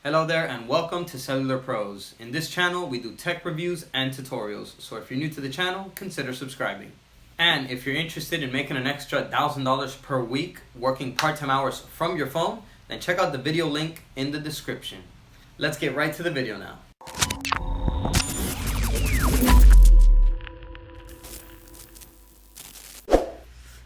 Hello there and welcome to Cellular Pros. In this channel we do tech reviews and tutorials, so if you're new to the channel, consider subscribing. And if you're interested in making an extra $1,000 per week working part-time hours from your phone, then check out the video link in the description. Let's get right to the video now.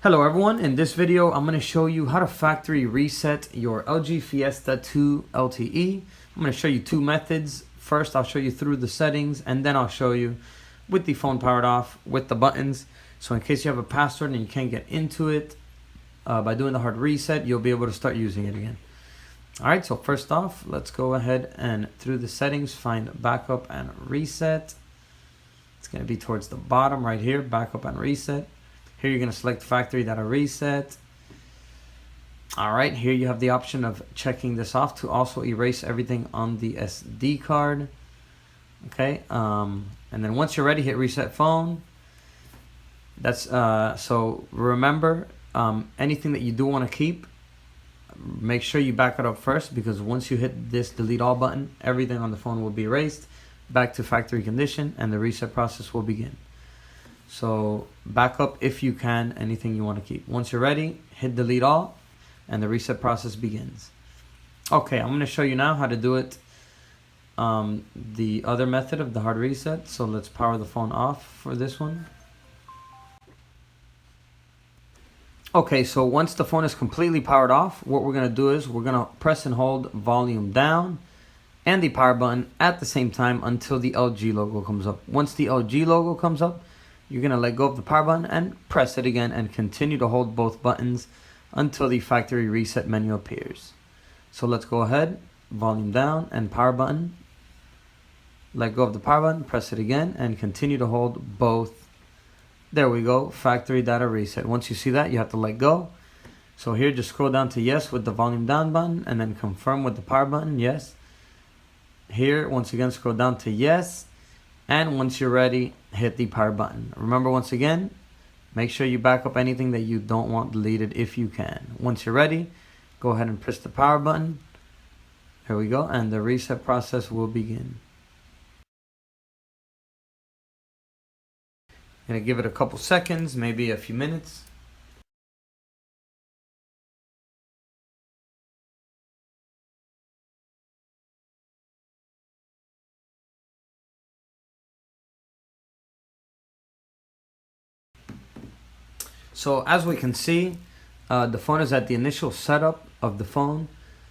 Hello everyone, in this video I'm going to show you how to factory reset your LG Fiesta 2 LTE. I'm going to show you two methods. First I'll show you through the settings, and then I'll show you with the phone powered off with the buttons. So in case you have a password and you can't get into it, by doing the hard reset you'll be able to start using it again. Alright, so first off, let's go ahead and through the settings find backup and reset. It's going to be towards the bottom right here, backup and reset. Here you're going to select factory data reset. Alright, here you have the option of checking this off to also erase everything on the SD card. Okay, and then once you're ready, hit reset phone. That's so remember, anything that you do want to keep, make sure you back it up first, because once you hit this delete all button, everything on the phone will be erased back to factory condition and the reset process will begin. So back up if you can anything you want to keep. Once you're ready, hit delete all and the reset process begins. Okay, I'm going to show you now how to do it the other method of the hard reset. So let's power the phone off for this one. Okay, so once the phone is completely powered off, what we're going to do is we're going to press and hold volume down and the power button at the same time until the LG logo comes up. Once the LG logo comes up, you're going to let go of the power button and press it again and continue to hold both buttons until the factory reset menu appears. So let's go ahead, volume down and power button. Let go of the power button, press it again and continue to hold both. There we go, factory data reset. Once you see that, you have to let go. So here, just scroll down to yes with the volume down button and then confirm with the power button, yes. Here, once again, scroll down to yes. And once you're ready, hit the power button. Remember, once again, make sure you back up anything that you don't want deleted if you can. Once you're ready, go ahead and press the power button. There we go, and the reset process will begin. I'm gonna give it a couple seconds, maybe a few minutes. So as we can see, the phone is at the initial setup of the phone.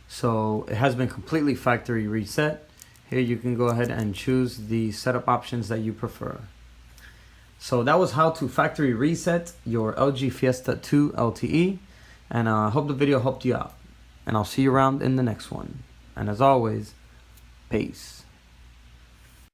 So it has been completely factory reset. Here you can go ahead and choose the setup options that you prefer. So that was how to factory reset your LG Fiesta 2 LTE. And I hope the video helped you out. And I'll see you around in the next one. And as always, peace.